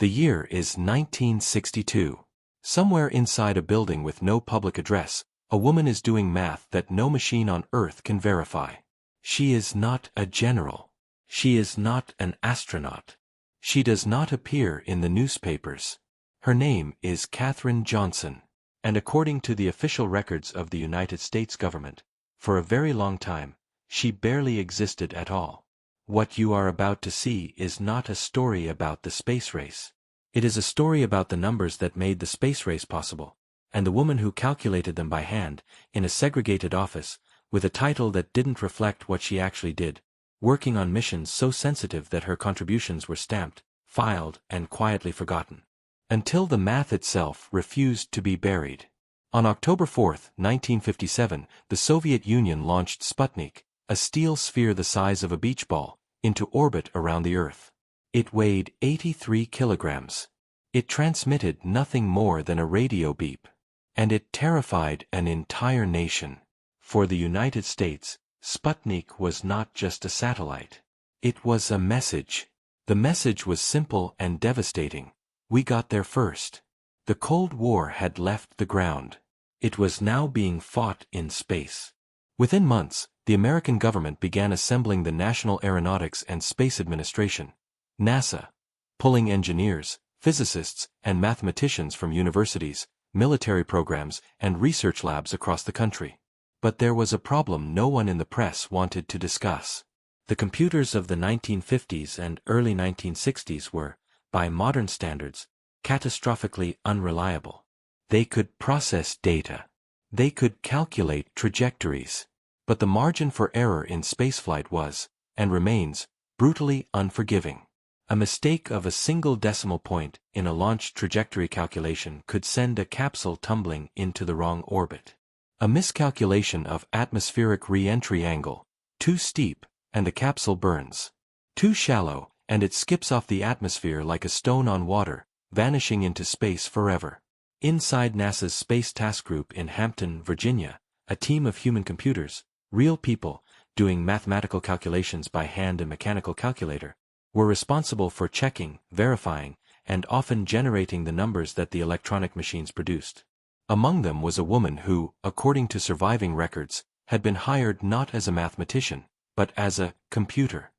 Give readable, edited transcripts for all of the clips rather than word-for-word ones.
The year is 1962. Somewhere inside a building with no public address, a woman is doing math that no machine on Earth can verify. She is not a general. She is not an astronaut. She does not appear in the newspapers. Her name is Katherine Johnson. And according to the official records of the United States government, for a very long time, she barely existed at all. What you are about to see is not a story about the space race. It is a story about the numbers that made the space race possible, and the woman who calculated them by hand, in a segregated office, with a title that didn't reflect what she actually did, working on missions so sensitive that her contributions were stamped, filed, and quietly forgotten. Until the math itself refused to be buried. On October 4, 1957, the Soviet Union launched Sputnik, a steel sphere the size of a beach ball, into orbit around the Earth. It weighed 83 kilograms. It transmitted nothing more than a radio beep. And it terrified an entire nation. For the United States, Sputnik was not just a satellite. It was a message. The message was simple and devastating. We got there first. The Cold War had left the ground. It was now being fought in space. Within months, the American government began assembling the National Aeronautics and Space Administration, NASA, pulling engineers, physicists, and mathematicians from universities, military programs, and research labs across the country. But there was a problem no one in the press wanted to discuss. The computers of the 1950s and early 1960s were, by modern standards, catastrophically unreliable. They could process data. They could calculate trajectories. But the margin for error in spaceflight was, and remains, brutally unforgiving. A mistake of a single decimal point in a launch trajectory calculation could send a capsule tumbling into the wrong orbit. A miscalculation of atmospheric re-entry angle, too steep, and the capsule burns. Too shallow, and it skips off the atmosphere like a stone on water, vanishing into space forever. Inside NASA's Space Task Group in Hampton, Virginia, a team of human computers, real people, doing mathematical calculations by hand and mechanical calculator, were responsible for checking, verifying, and often generating the numbers that the electronic machines produced. Among them was a woman who, according to surviving records, had been hired not as a mathematician, but as a computer.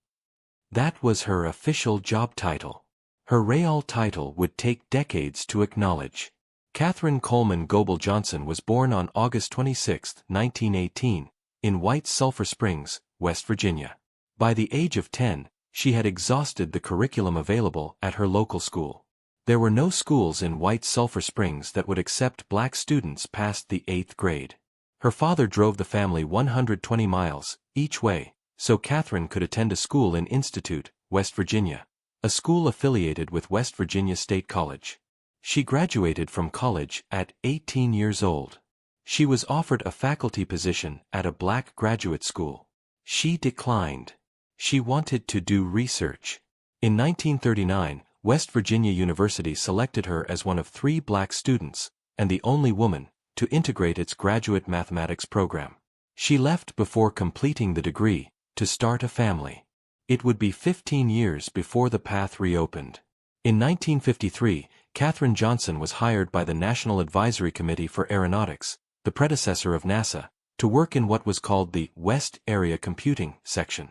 That was her official job title. Her real title would take decades to acknowledge. Katherine Coleman Goebel Johnson was born on August 26, 1918, in White Sulphur Springs, West Virginia. By the age of 10, she had exhausted the curriculum available at her local school. There were no schools in White Sulphur Springs that would accept black students past the 8th grade. Her father drove the family 120 miles, each way, so Katherine could attend a school in Institute, West Virginia, a school affiliated with West Virginia State College. She graduated from college at 18 years old. She was offered a faculty position at a black graduate school. She declined. She wanted to do research. In 1939, West Virginia University selected her as one of 3 black students, and the only woman, to integrate its graduate mathematics program. She left before completing the degree, to start a family. It would be 15 years before the path reopened. In 1953, Katherine Johnson was hired by the National Advisory Committee for Aeronautics, the predecessor of NASA, to work in what was called the West Area Computing Section.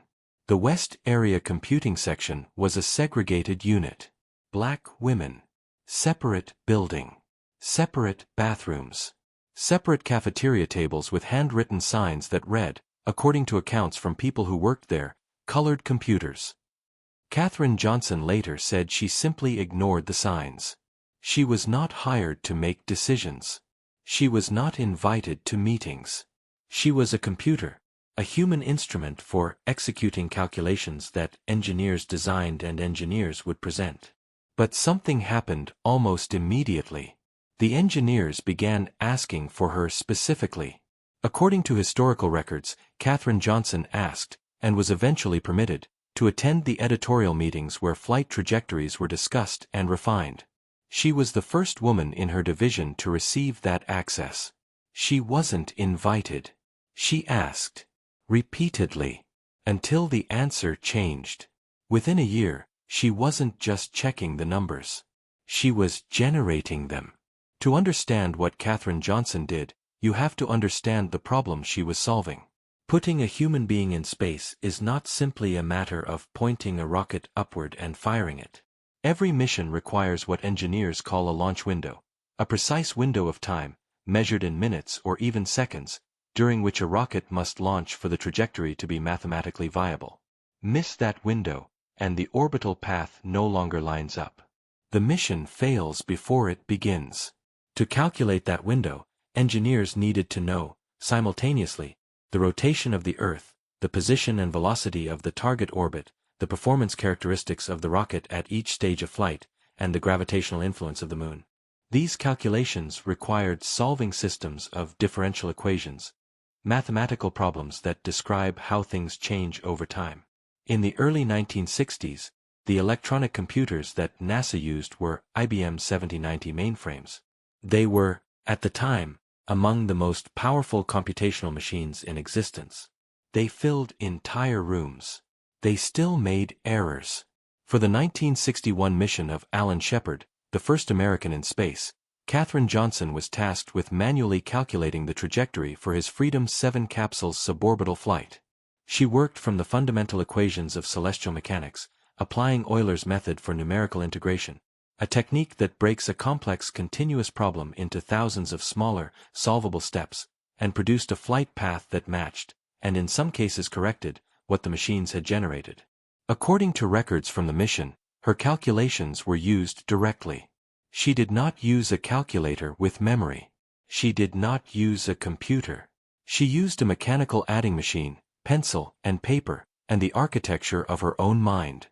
The West Area Computing Section was a segregated unit. Black women. Separate building. Separate bathrooms. Separate cafeteria tables with handwritten signs that read, according to accounts from people who worked there, colored computers. Katherine Johnson later said she simply ignored the signs. She was not hired to make decisions. She was not invited to meetings. She was a computer, a human instrument for executing calculations that engineers designed and engineers would present. But something happened almost immediately. The engineers began asking for her specifically. According to historical records, Katherine Johnson asked, and was eventually permitted, to attend the editorial meetings where flight trajectories were discussed and refined. She was the first woman in her division to receive that access. She wasn't invited. She asked. Repeatedly. Until the answer changed. Within a year, she wasn't just checking the numbers. She was generating them. To understand what Katherine Johnson did, you have to understand the problem she was solving. Putting a human being in space is not simply a matter of pointing a rocket upward and firing it. Every mission requires what engineers call a launch window, a precise window of time, measured in minutes or even seconds, during which a rocket must launch for the trajectory to be mathematically viable. Miss that window, and the orbital path no longer lines up. The mission fails before it begins. To calculate that window, engineers needed to know, simultaneously, the rotation of the Earth, the position and velocity of the target orbit, the performance characteristics of the rocket at each stage of flight, and the gravitational influence of the Moon. These calculations required solving systems of differential equations, mathematical problems that describe how things change over time. In the early 1960s, the electronic computers that NASA used were IBM 7090 mainframes. They were, at the time, among the most powerful computational machines in existence. They filled entire rooms. They still made errors. For the 1961 mission of Alan Shepard, the first American in space, Katherine Johnson was tasked with manually calculating the trajectory for his Freedom 7 capsule's suborbital flight. She worked from the fundamental equations of celestial mechanics, applying Euler's method for numerical integration, a technique that breaks a complex continuous problem into thousands of smaller, solvable steps, and produced a flight path that matched, and in some cases corrected, what the machines had generated. According to records from the mission, her calculations were used directly. She did not use a calculator with memory. She did not use a computer. She used a mechanical adding machine, pencil and paper, and the architecture of her own mind.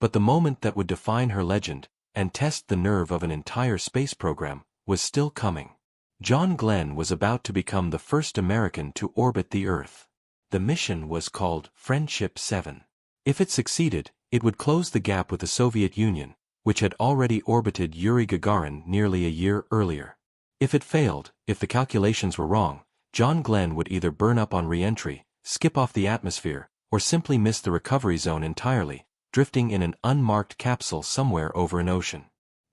But the moment that would define her legend, and test the nerve of an entire space program, was still coming. John Glenn was about to become the first American to orbit the Earth. The mission was called Friendship 7. If it succeeded, it would close the gap with the Soviet Union, which had already orbited Yuri Gagarin nearly a year earlier. If it failed, if the calculations were wrong, John Glenn would either burn up on re-entry, skip off the atmosphere, or simply miss the recovery zone entirely, drifting in an unmarked capsule somewhere over an ocean.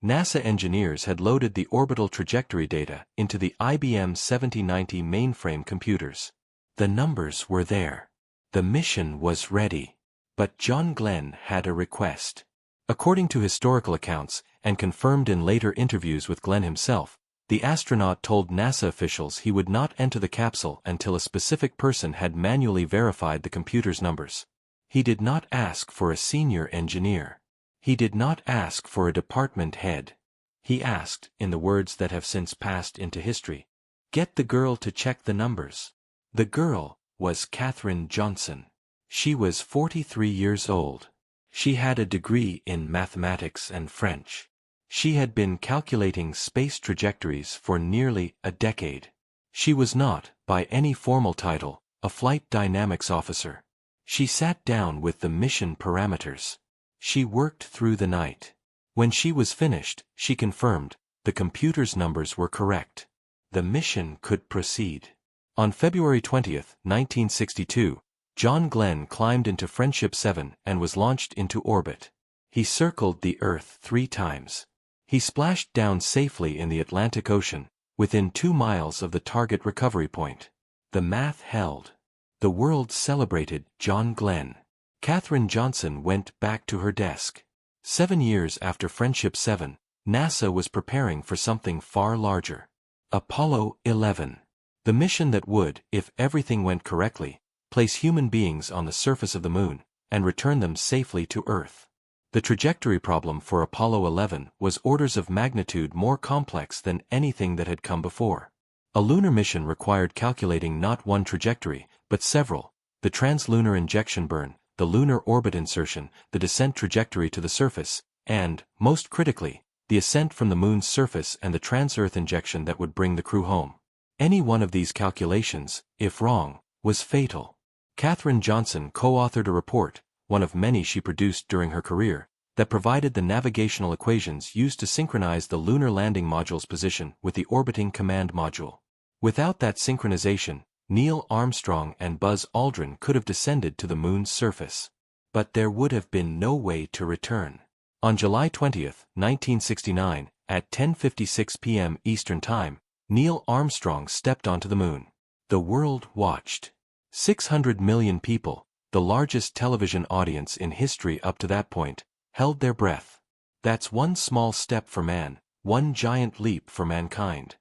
NASA engineers had loaded the orbital trajectory data into the IBM 7090 mainframe computers. The numbers were there. The mission was ready. But John Glenn had a request. According to historical accounts, and confirmed in later interviews with Glenn himself, the astronaut told NASA officials he would not enter the capsule until a specific person had manually verified the computer's numbers. He did not ask for a senior engineer. He did not ask for a department head. He asked, in the words that have since passed into history, "Get the girl to check the numbers." The girl was Katherine Johnson. She was 43 years old. She had a degree in mathematics and French. She had been calculating space trajectories for nearly a decade. She was not, by any formal title, a flight dynamics officer. She sat down with the mission parameters. She worked through the night. When she was finished, she confirmed, the computer's numbers were correct. The mission could proceed. On February 20, 1962, John Glenn climbed into Friendship 7 and was launched into orbit. He circled the Earth 3 times. He splashed down safely in the Atlantic Ocean, within 2 miles of the target recovery point. The math held. The world celebrated John Glenn. Katherine Johnson went back to her desk. 7 years after Friendship 7, NASA was preparing for something far larger. Apollo 11. The mission that would, if everything went correctly, place human beings on the surface of the Moon, and return them safely to Earth. The trajectory problem for Apollo 11 was orders of magnitude more complex than anything that had come before. A lunar mission required calculating not one trajectory, but several: the translunar injection burn, the lunar orbit insertion, the descent trajectory to the surface, and, most critically, the ascent from the Moon's surface and the trans-Earth injection that would bring the crew home. Any one of these calculations, if wrong, was fatal. Katherine Johnson co-authored a report, one of many she produced during her career, that provided the navigational equations used to synchronize the lunar landing module's position with the orbiting command module. Without that synchronization, Neil Armstrong and Buzz Aldrin could have descended to the Moon's surface. But there would have been no way to return. On July 20, 1969, at 10:56 p.m. Eastern Time, Neil Armstrong stepped onto the moon. The world watched. 600 million people, the largest television audience in history up to that point, held their breath. That's one small step for man, one giant leap for mankind.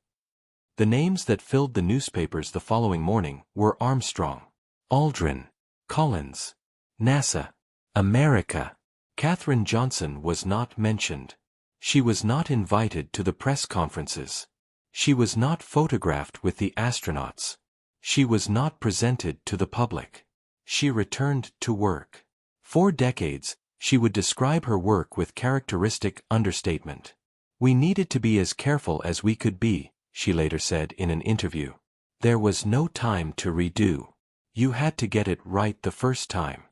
The names that filled the newspapers the following morning were Armstrong, Aldrin, Collins, NASA, America. Katherine Johnson was not mentioned. She was not invited to the press conferences. She was not photographed with the astronauts. She was not presented to the public. She returned to work. For decades, she would describe her work with characteristic understatement. "We needed to be as careful as we could be," she later said in an interview. "There was no time to redo. You had to get it right the first time."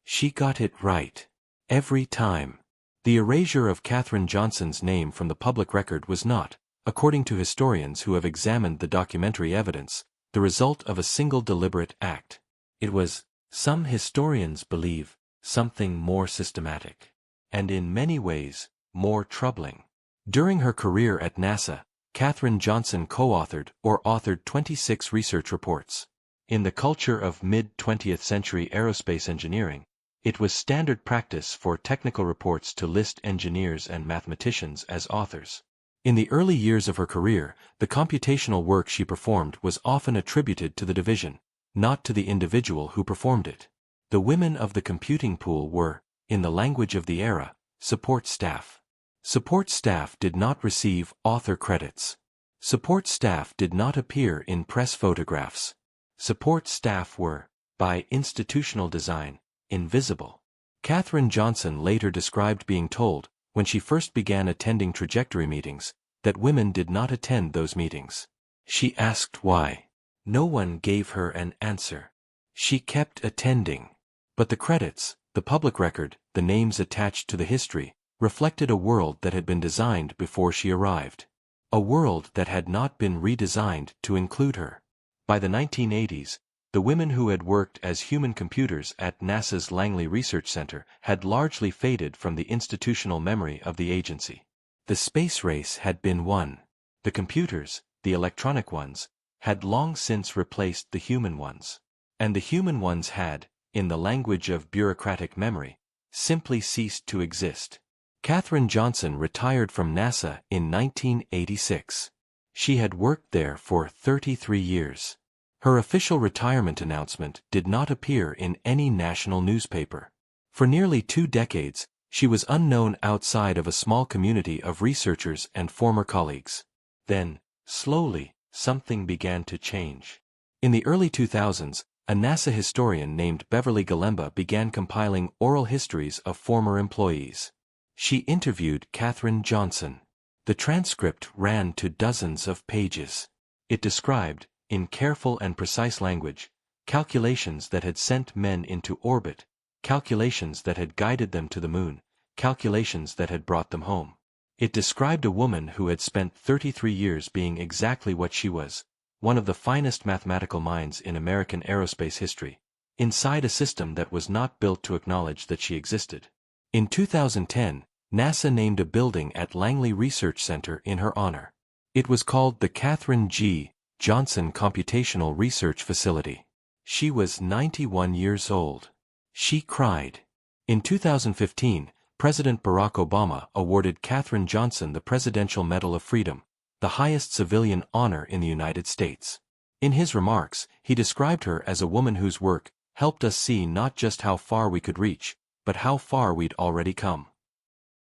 She got it right. Every time. The erasure of Katherine Johnson's name from the public record was not, according to historians who have examined the documentary evidence, the result of a single deliberate act. It was, some historians believe, something more systematic. And in many ways, more troubling. During her career at NASA, Katherine Johnson co-authored or authored 26 research reports. In the culture of mid-20th century aerospace engineering, it was standard practice for technical reports to list engineers and mathematicians as authors. In the early years of her career, the computational work she performed was often attributed to the division, not to the individual who performed it. The women of the computing pool were, in the language of the era, support staff. Support staff did not receive author credits. Support staff did not appear in press photographs. Support staff were, by institutional design, invisible. Katherine Johnson later described being told, when she first began attending trajectory meetings, that women did not attend those meetings. She asked why. No one gave her an answer. She kept attending. But the credits, the public record, the names attached to the history, reflected a world that had been designed before she arrived. A world that had not been redesigned to include her. By the 1980s, the women who had worked as human computers at NASA's Langley Research Center had largely faded from the institutional memory of the agency. The space race had been won. The computers, the electronic ones, had long since replaced the human ones. And the human ones had, in the language of bureaucratic memory, simply ceased to exist. Katherine Johnson retired from NASA in 1986. She had worked there for 33 years. Her official retirement announcement did not appear in any national newspaper. For nearly 2 decades, she was unknown outside of a small community of researchers and former colleagues. Then, slowly, something began to change. In the early 2000s, a NASA historian named Beverly Galemba began compiling oral histories of former employees. She interviewed Katherine Johnson. The transcript ran to dozens of pages. It described, in careful and precise language, calculations that had sent men into orbit, calculations that had guided them to the moon, calculations that had brought them home. It described a woman who had spent 33 years being exactly what she was, one of the finest mathematical minds in American aerospace history, inside a system that was not built to acknowledge that she existed. In 2010, NASA named a building at Langley Research Center in her honor. It was called the Katherine G. Johnson Computational Research Facility. She was 91 years old. She cried. In 2015, President Barack Obama awarded Katherine Johnson the Presidential Medal of Freedom, the highest civilian honor in the United States. In his remarks, he described her as a woman whose work helped us see not just how far we could reach, but how far we'd already come.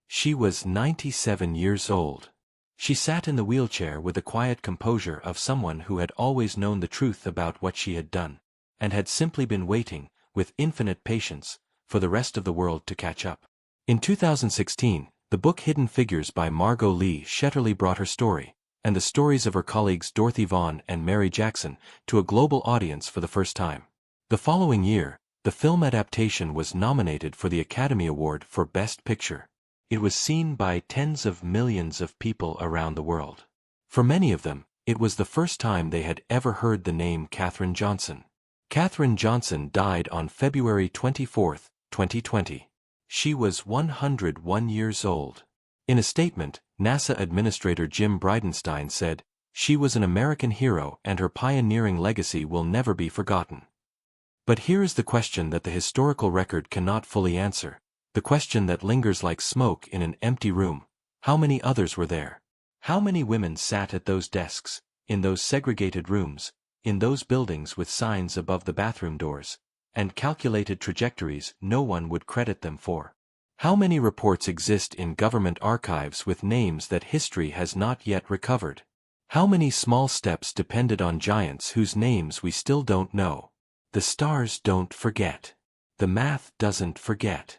She was 97 years old. She sat in the wheelchair with the quiet composure of someone who had always known the truth about what she had done, and had simply been waiting, with infinite patience, for the rest of the world to catch up. In 2016, the book Hidden Figures by Margot Lee Shetterly brought her story, and the stories of her colleagues Dorothy Vaughan and Mary Jackson, to a global audience for the first time. The following year, the film adaptation was nominated for the Academy Award for Best Picture. It was seen by tens of millions of people around the world. For many of them, it was the first time they had ever heard the name Katherine Johnson. Katherine Johnson died on February 24, 2020. She was 101 years old. In a statement, NASA Administrator Jim Bridenstine said, "She was an American hero and her pioneering legacy will never be forgotten." But here is the question that the historical record cannot fully answer, the question that lingers like smoke in an empty room. How many others were there? How many women sat at those desks, in those segregated rooms, in those buildings with signs above the bathroom doors, and calculated trajectories no one would credit them for? How many reports exist in government archives with names that history has not yet recovered? How many small steps depended on giants whose names we still don't know? The stars don't forget. The math doesn't forget.